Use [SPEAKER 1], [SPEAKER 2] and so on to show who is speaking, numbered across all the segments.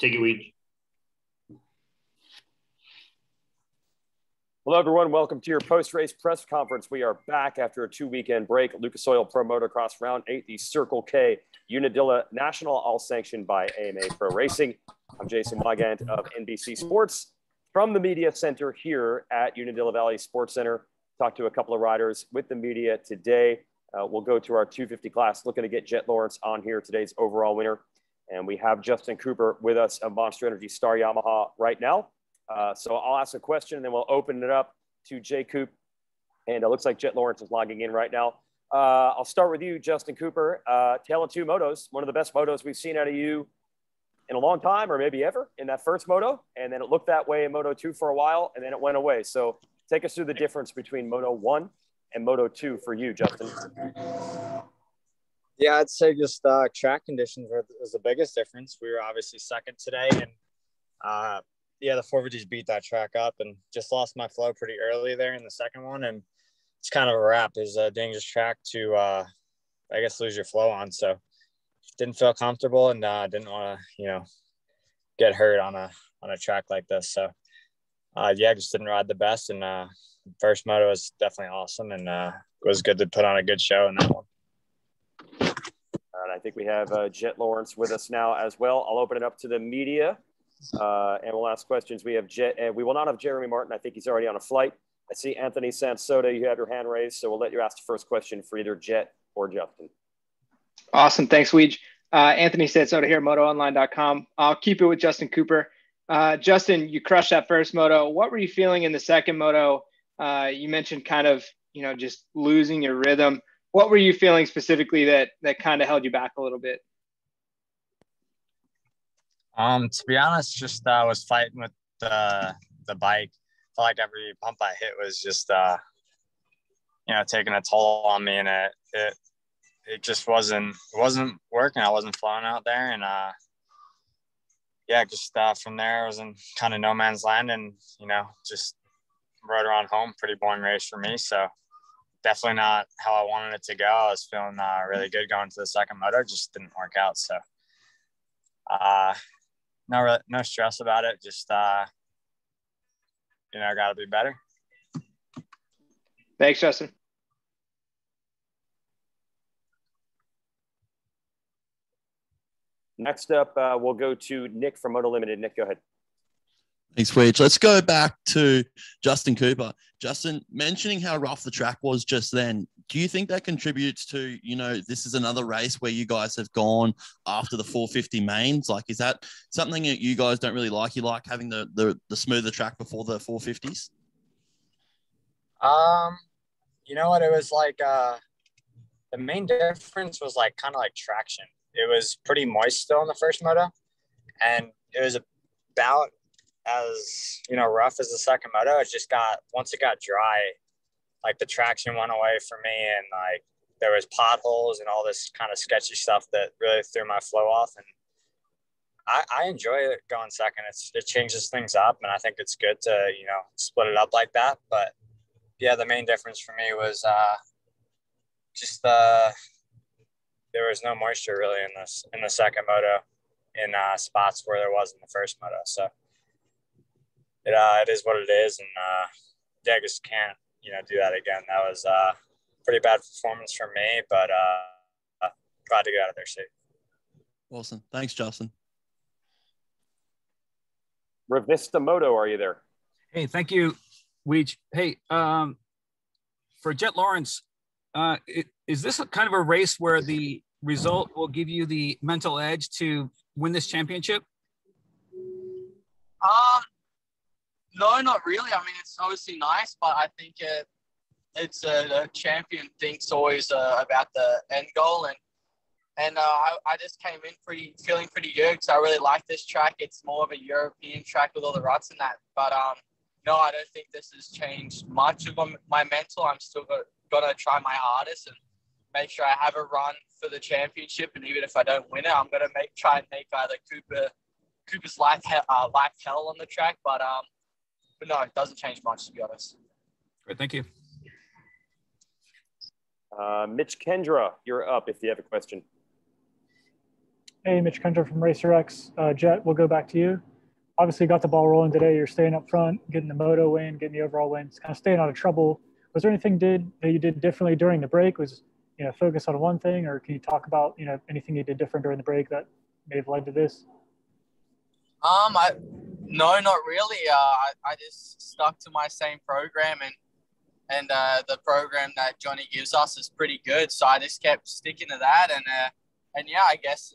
[SPEAKER 1] Take it, Weed.
[SPEAKER 2] Hello, everyone. Welcome to your post-race press conference. We are back after a 2-weekend break. Lucas Oil Pro Motocross Round 8, the Circle K Unadilla National, all sanctioned by AMA Pro Racing. I'm Jason Wygant of NBC Sports from the Media Center here at Unadilla Valley Sports Center. Talked to a couple of riders with the media today. We'll go to our 250 class, looking to get Jet Lawrence on here, today's overall winner. And we have Justin Cooper with us of Monster Energy Star Yamaha right now. So I'll ask a question and then we'll open it up to Jay Coop. And it looks like Jet Lawrence is logging in right now. I'll start with you, Justin Cooper. Tale of two motos, one of the best motos we've seen out of you in a long time, or maybe ever, in that first moto. And then it looked that way in Moto 2 for a while, and then it went away. So take us through the difference between Moto 1 and Moto 2 for you, Justin.
[SPEAKER 3] Yeah, I'd say just track conditions was the biggest difference. We were obviously second today, and the 450s beat that track up, and just lost my flow pretty early there in the second one, and it's kind of a wrap. It's a dangerous track to, I guess, lose your flow on. So didn't feel comfortable, and didn't want to, get hurt on a track like this. So just didn't ride the best, and first moto was definitely awesome, and it was good to put on a good show in that one.
[SPEAKER 2] And I think we have Jet Lawrence with us now as well. I'll open it up to the media, and we'll ask questions. We have Jet, and we will not have Jeremy Martin. I think he's already on a flight. I see Anthony Sansoda. You have your hand raised, so we'll let you ask the first question for either Jet or Justin.
[SPEAKER 4] Awesome. Thanks, Weege. Anthony Sansoda here, MotoOnline.com. I'll keep it with Justin Cooper. Justin, you crushed that first moto. What were you feeling in the second moto? You mentioned kind of, just losing your rhythm. What were you feeling specifically that kind of held you back a little bit?
[SPEAKER 3] To be honest, just was fighting with the bike. Felt like every pump I hit was just taking a toll on me, and it just wasn't working. I wasn't flowing out there, and from there I was in kind of no man's land, and just rode around home. Pretty boring race for me, so definitely not how I wanted it to go. I was feeling really good going to the second moto. Just didn't work out. So no stress about it. Just got to be better.
[SPEAKER 4] Thanks, Justin.
[SPEAKER 2] Next up, we'll go to Nick from Moto Limited. Nick, go ahead.
[SPEAKER 5] Thanks, Weege. Let's go back to Justin Cooper. Justin, mentioning how rough the track was just then, do you think that contributes to, this is another race where you guys have gone after the 450 mains? Like, is that something that you guys don't really like? You like having the smoother track before the 450s?
[SPEAKER 3] You know what? It was like the main difference was kind of like traction. It was pretty moist still in the first moto, and it was about as rough as the second moto. It just once it got dry, the traction went away for me, and there was potholes and all this kind of sketchy stuff that really threw my flow off. And I enjoy it going second. It changes things up, and I think it's good to split it up like that. But yeah, the main difference for me was there was no moisture really in the second moto in spots where there was in the first moto. So it is what it is, and I just can't do that again. That was pretty bad performance for me, but glad to get out of there safe.
[SPEAKER 5] Awesome. Thanks, Justin.
[SPEAKER 2] Revista Moto, are you there?
[SPEAKER 6] Hey, thank you, Weege. Hey, for Jet Lawrence, is this kind of a race where the result will give you the mental edge to win this championship?
[SPEAKER 7] No, not really. I mean, it's obviously nice, but I think it's a champion thinks always about the end goal, and I just came in feeling pretty good because I really like this track. It's more of a European track with all the ruts and that, but no, I don't think this has changed much of my mental. I'm still gonna try my hardest and make sure I have a run for the championship, and even if I don't win it, I'm gonna try and make either Cooper's life hell on the track, but no, it doesn't change much, to be honest.
[SPEAKER 6] Great, thank you.
[SPEAKER 2] Mitch Kendra, you're up if you have a question.
[SPEAKER 1] Hey, Mitch Kendra from RacerX. Jet, we'll go back to you. Obviously, got the ball rolling today. You're staying up front, getting the moto win, getting the overall wins, kind of staying out of trouble. Was there anything that you did differently during the break? Was focus on one thing, or can you talk about anything you did different during the break that may have led to this?
[SPEAKER 7] No, not really. I just stuck to my same program, and the program that Johnny gives us is pretty good. So I just kept sticking to that, and yeah, I guess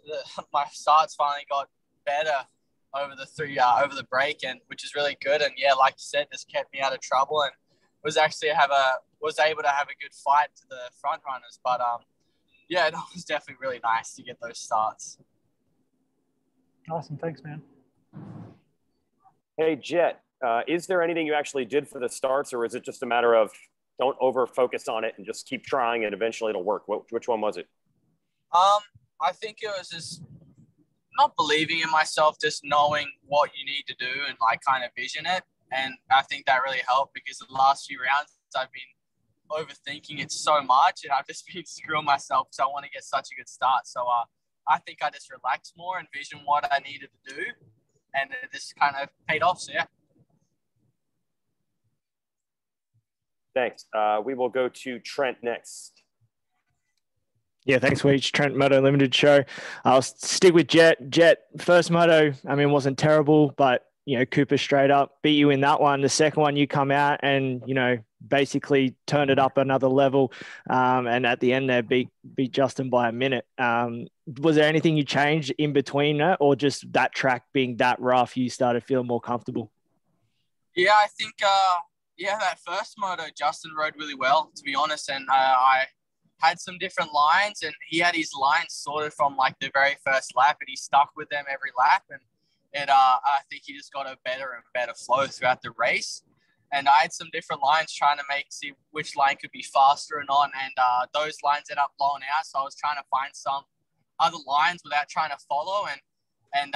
[SPEAKER 7] my starts finally got better over the break, and which is really good. And yeah, like you said, this kept me out of trouble, and was able to have a good fight to the front runners. But yeah, it was definitely really nice to get those starts.
[SPEAKER 1] Awesome, thanks, man.
[SPEAKER 2] Hey, Jet, is there anything you actually did for the starts, or is it just a matter of don't over focus on it and just keep trying and eventually it'll work? Which one was it?
[SPEAKER 7] I think it was just not believing in myself, just knowing what you need to do and like kind of vision it. And I think that really helped because the last few rounds I've been overthinking it so much and I've just been screwing myself because I want to get such a good start. So I think I just relaxed more and visioned what I needed to do, and it just kind of paid off. So yeah.
[SPEAKER 2] Thanks. We will go to Trent next.
[SPEAKER 8] Yeah, thanks, Weech. Trent, Moto Limited show. I'll stick with Jet. Jet, first moto, I mean, wasn't terrible, but, Cooper straight up beat you in that one. The second one, you come out and, basically turned it up another level. And at the end there, beat Justin by a minute. Was there anything you changed in between that, or just that track being that rough, you started feeling more comfortable?
[SPEAKER 7] Yeah, I think, that first moto, Justin rode really well, to be honest. And I had some different lines, and he had his lines sorted from like the very first lap, and he stuck with them every lap. And I think he just got a better and better flow throughout the race. And I had some different lines trying to see which line could be faster or not. And those lines ended up blowing out. So I was trying to find some other lines without trying to follow. And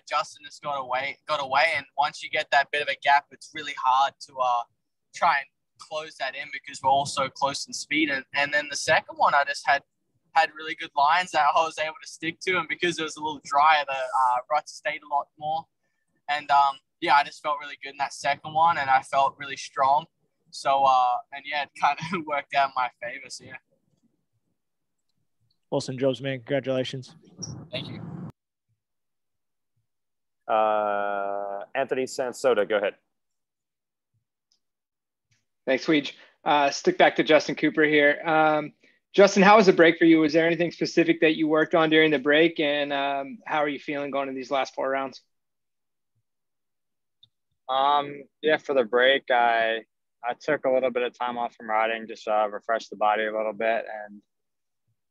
[SPEAKER 7] Justin just got away. And once you get that bit of a gap, it's really hard to try and close that in because we're all so close in speed. And then the second one, I just had really good lines that I was able to stick to, and because it was a little drier, the ruts stayed a lot more. And I just felt really good in that second one, and I felt really strong. So it kind of worked out in my favor. So yeah.
[SPEAKER 8] Awesome jobs, man. Congratulations.
[SPEAKER 7] Thank you.
[SPEAKER 2] Anthony Sansota, go ahead.
[SPEAKER 4] Thanks, Weege. Stick back to Justin Cooper here. Justin, how was the break for you? Was there anything specific that you worked on during the break? And how are you feeling going into these last 4 rounds?
[SPEAKER 3] For the break, I took a little bit of time off from riding, just refresh the body a little bit,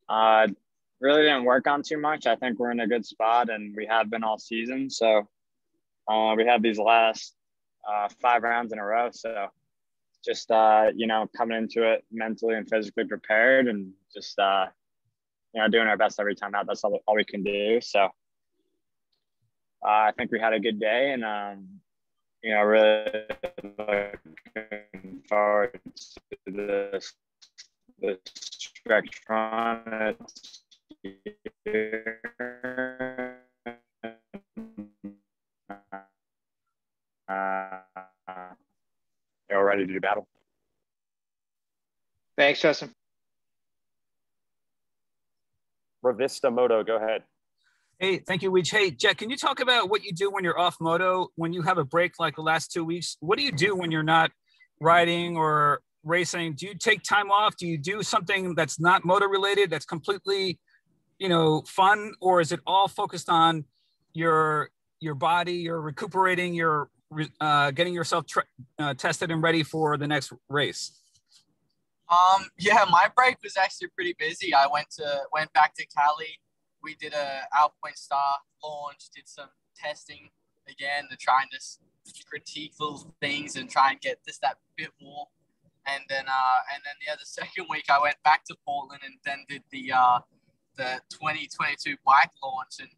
[SPEAKER 3] and really didn't work on too much. I think we're in a good spot, and we have been all season. So we have these last 5 rounds in a row. So just, coming into it mentally and physically prepared, and just, doing our best every time out. That's all we can do. So I think we had a good day, and, really looking forward to this stretch run. They're ready to do battle.
[SPEAKER 4] Thanks, Justin.
[SPEAKER 2] Revista Moto, go ahead.
[SPEAKER 6] Hey, thank you, Weege. Hey, Jet, can you talk about what you do when you're off moto, when you have a break like the last 2 weeks? What do you do when you're not riding or racing? Do you take time off? Do you do something that's not moto related, that's completely, fun? Or is it all focused on your body, you're recuperating, you're getting yourself tested and ready for the next race?
[SPEAKER 7] My break was actually pretty busy. I went back to Cali. We did a Alpine Star launch, did some testing again to try and just critique little things and try and get that bit more. And then the second week I went back to Portland and then did the 2022 bike launch and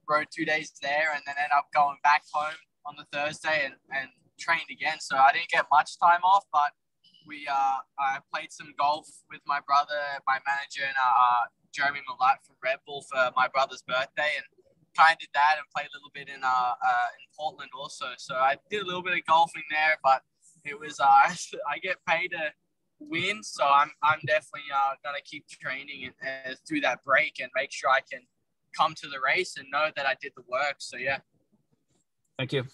[SPEAKER 7] rode 2 days there, and then ended up going back home on the Thursday and trained again. So I didn't get much time off, but I played some golf with my brother, my manager, and Jeremy Malat from Red Bull for my brother's birthday, kind of did that and played a little bit in Portland also. So I did a little bit of golfing there, but it was I get paid to win, so I'm definitely gonna keep training and through that break and make sure I can come to the race and know that I did the work. So yeah.
[SPEAKER 6] Thank you.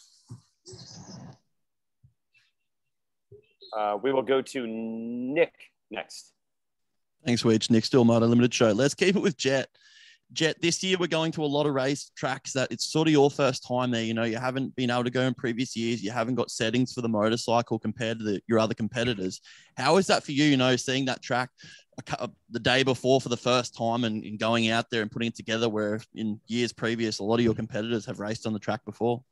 [SPEAKER 2] We will go to Nick next.
[SPEAKER 5] Thanks, Wedge. Nick Still Moto Limited Show. Let's keep it with Jet. Jet, this year we're going to a lot of race tracks that it's sort of your first time there. You know, you haven't been able to go in previous years. You haven't got settings for the motorcycle compared to your other competitors. How is that for you, you know, seeing that track the day before for the first time and going out there and putting it together where in years previous, a lot of your competitors have raced on the track before?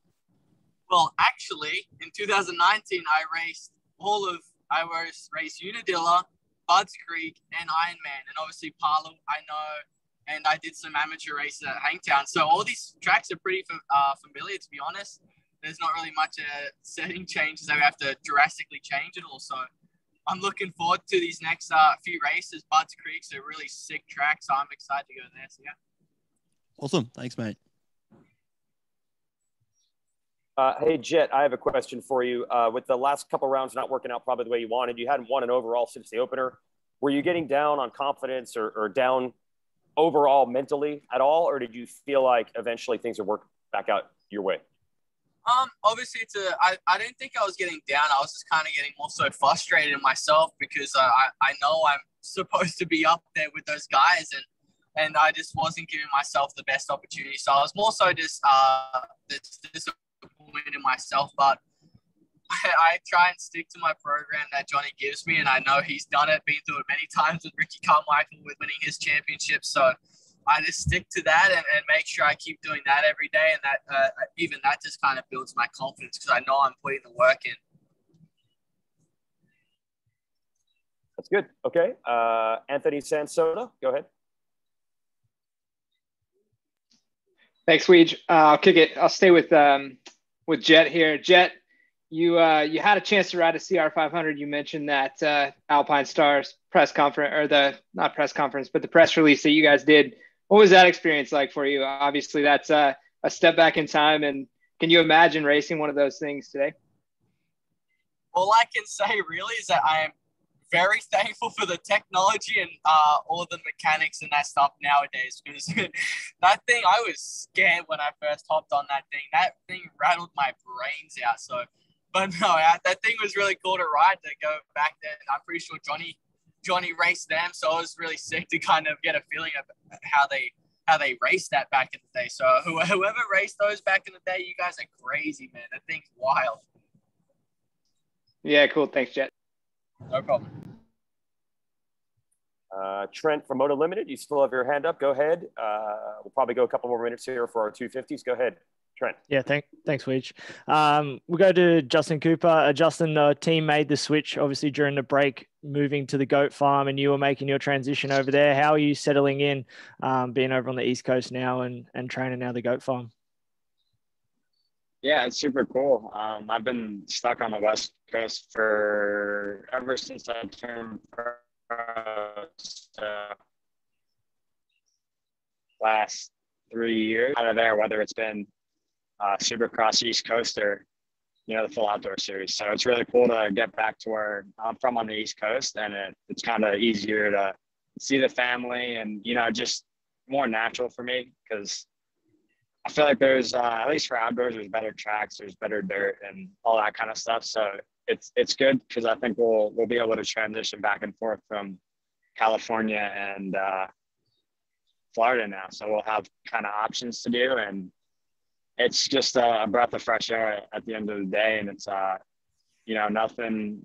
[SPEAKER 7] Well, actually, in 2019, I raced Unadilla, Budds Creek, and Ironman. And obviously, Palu, I know. And I did some amateur races at Hangtown. So all these tracks are pretty familiar, to be honest. There's not really much setting changes that we have to drastically change it all. So I'm looking forward to these next few races. Budds Creek's a really sick track, so I'm excited to go there. So yeah.
[SPEAKER 5] Awesome. Thanks, mate.
[SPEAKER 2] Hey, Jet, I have a question for you. With the last couple rounds not working out probably the way you wanted, you hadn't won an overall since the opener. Were you getting down on confidence or down overall mentally at all, or did you feel like eventually things would work back out your way?
[SPEAKER 7] Obviously I didn't think I was getting down. I was just kind of getting more so frustrated in myself because I know I'm supposed to be up there with those guys and I just wasn't giving myself the best opportunity. So I was more so just disappointed in myself, but I try and stick to my program that Johnny gives me, and I know he's done it, been through it many times with Ricky Carmichael with winning his championship. So I just stick to that and make sure I keep doing that every day, and that even that just kind of builds my confidence because I know I'm putting the work in.
[SPEAKER 2] That's good. Okay. Anthony Sansona, go ahead.
[SPEAKER 4] Thanks, Weege. I'll kick it. I'll stay with Jet here. Jet, you had a chance to ride a CR500. You mentioned that Alpine Stars press conference, or not press conference, but the press release that you guys did. What was that experience like for you? Obviously, that's a step back in time. And can you imagine racing one of those things today?
[SPEAKER 7] All I can say really is that I am very thankful for the technology and all the mechanics and that stuff nowadays, because that thing, I was scared when I first hopped on that thing. That thing rattled my brains out. So, but no, that thing was really cool to ride, to go back there. I'm pretty sure Johnny raced them, so it was really sick to kind of get a feeling of how they raced that back in the day. So whoever raced those back in the day, you guys are crazy, man. That thing's wild.
[SPEAKER 4] Yeah, cool. Thanks, Jet.
[SPEAKER 7] No problem.
[SPEAKER 2] Trent from Moto Limited, you still have your hand up. Go ahead. We'll probably go a couple more minutes here for our 250s. Go ahead, Trent.
[SPEAKER 8] Yeah, thanks, Weege. We'll go to Justin Cooper. Justin, the team made the switch, obviously, during the break, moving to the goat farm, and you were making your transition over there. How are you settling in, being over on the East Coast now and training now the goat farm?
[SPEAKER 3] Yeah, it's super cool. I've been stuck on the West Coast ever since I turned pro. Last 3 years out of there, whether it's been Supercross East Coast or the full outdoor series. So it's really cool to get back to where I'm from on the East Coast, and it's kind of easier to see the family and just more natural for me, because I feel like there's at least for outdoors, there's better tracks, there's better dirt and all that kind of stuff. So it's good because I think we'll be able to transition back and forth from California and Florida now. So we'll have kind of options to do, and it's just a breath of fresh air at the end of the day. And it's nothing.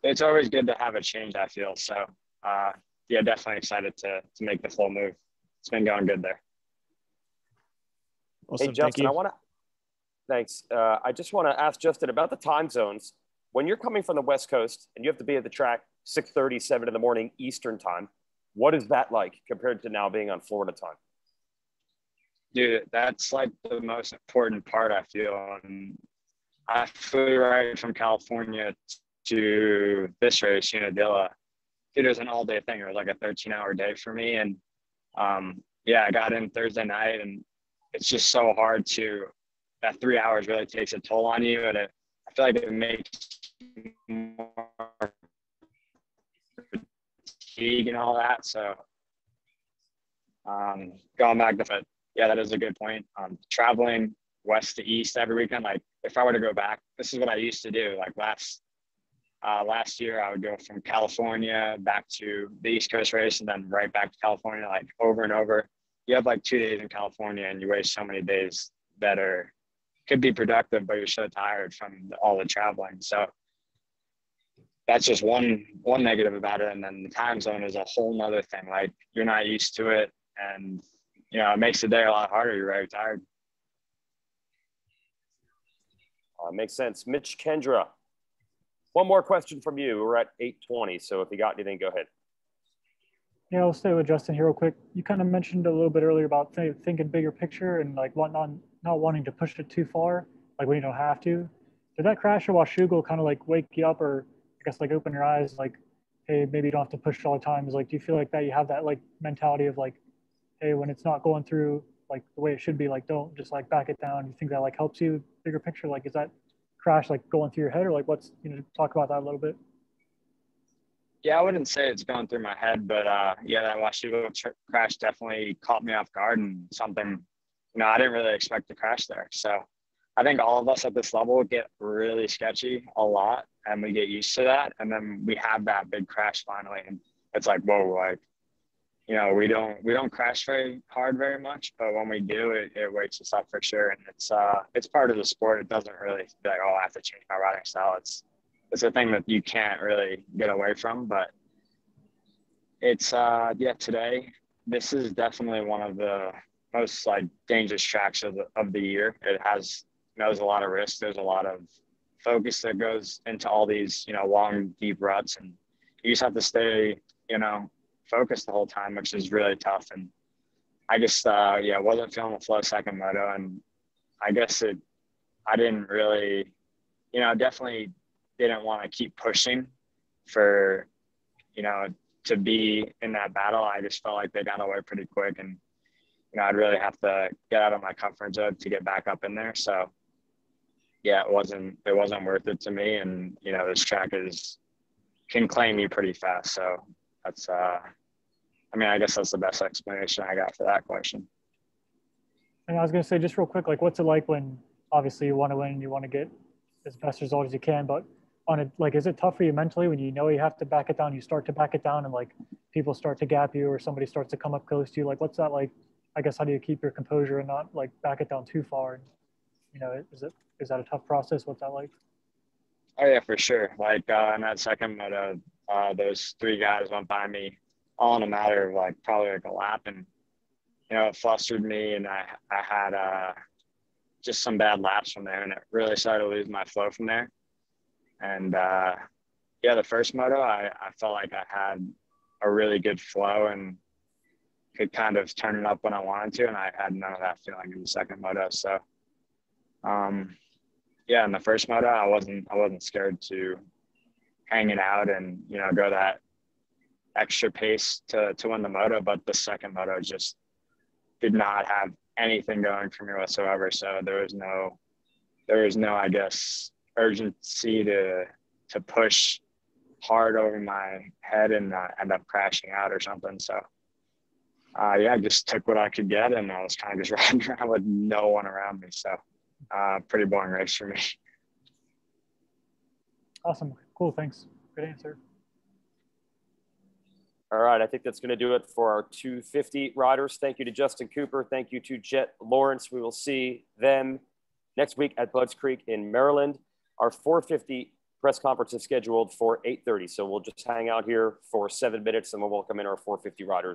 [SPEAKER 3] It's always good to have a change, I feel. So yeah, definitely excited to make the full move. It's been going good there.
[SPEAKER 8] Awesome.
[SPEAKER 2] Hey, Justin, thanks. I just want to ask Justin about the time zones. When you're coming from the West Coast and you have to be at the track 6:30, 7 in the morning Eastern time, what is that like compared to now being on Florida time?
[SPEAKER 3] Dude, that's like the most important part, I feel. And I flew right from California to this race, Unadilla. It was an all-day thing. It was like a 13-hour day for me. And yeah, I got in Thursday night, and it's just so hard that 3 hours really takes a toll on you. And I feel like it makes more fatigue and all that. So going back to it, yeah, that is a good point. Traveling west to east every weekend, like if I were to go back, this is what I used to do. Like last year, I would go from California back to the East Coast race and then right back to California, like over and over. You have like 2 days in California and you waste so many days that could be productive, but you're so tired from all the traveling. So that's just one negative about it. And then the time zone is a whole nother thing. Like you're not used to it. And, it makes the day a lot harder. You're very tired.
[SPEAKER 2] Makes sense. Mitch Kendra, one more question from you. We're at 8:20. So if you got anything, go ahead.
[SPEAKER 1] Yeah, I'll stay with Justin here real quick. You kind of mentioned a little bit earlier about thinking bigger picture and like not wanting to push it too far, like when you don't have to. Did that crash at Washougal kind of like wake you up, or I guess like open your eyes, like, hey, maybe you don't have to push it all the time? Is like, do you feel like that you have that like mentality of like, hey, when it's not going through like the way it should be, like don't just like back it down? You think that like helps you bigger picture? Like, is that crash like going through your head, or like what's, talk about that a little bit?
[SPEAKER 3] Yeah, I wouldn't say it's going through my head, but yeah, that Washougal crash definitely caught me off guard and something, I didn't really expect to crash there. So I think all of us at this level get really sketchy a lot and we get used to that. And then we have that big crash finally. And it's like, whoa, like, we don't crash very hard very much, but when we do, it wakes us up for sure. And it's part of the sport. It doesn't really be like, oh, I have to change my riding style. It's a thing that you can't really get away from, but it's, today, this is definitely one of the most like dangerous tracks of the year. It has, there's a lot of risk. There's a lot of focus that goes into all these, long, deep ruts, and you just have to stay, focused the whole time, which is really tough. And I just, wasn't feeling the flow second moto. And I guess I didn't really, definitely didn't want to keep pushing for, to be in that battle. I just felt like they got away pretty quick, and, I'd really have to get out of my comfort zone to get back up in there. So yeah, it wasn't worth it to me. And, this track can claim you pretty fast. So that's, I guess that's the best explanation I got for that question.
[SPEAKER 1] And I was going to say, just real quick, like, what's it like when obviously you want to win, you want to get as best result as you can, but is it tough for you mentally when you have to back it down, you start to back it down, and like people start to gap you or somebody starts to come up close to you? Like, what's that like? I guess, how do you keep your composure and not like back it down too far? And, is that a tough process? What's that like?
[SPEAKER 3] Oh yeah, for sure. Like in that second moto, those 3 guys went by me all in a matter of like probably like a lap, and it flustered me, and I had just some bad laps from there, and it really started to lose my flow from there. And the first moto, I felt like I had a really good flow and could kind of turn it up when I wanted to, and I had none of that feeling in the second moto. So in the first moto, I wasn't scared to hang it out and go that extra pace to win the moto, but the second moto just did not have anything going for me whatsoever. So there was no I guess urgency to push hard over my head and end up crashing out or something. So I just took what I could get, and I was kind of just riding around with no one around me. So pretty boring race for me.
[SPEAKER 1] Awesome. Cool. Thanks. Good answer.
[SPEAKER 2] All right, I think that's going to do it for our 250 riders. Thank you to Justin Cooper. Thank you to Jet Lawrence. We will see them next week at Budds Creek in Maryland. Our 450 press conference is scheduled for 8:30, so we'll just hang out here for 7 minutes, and we'll welcome in our 450 riders.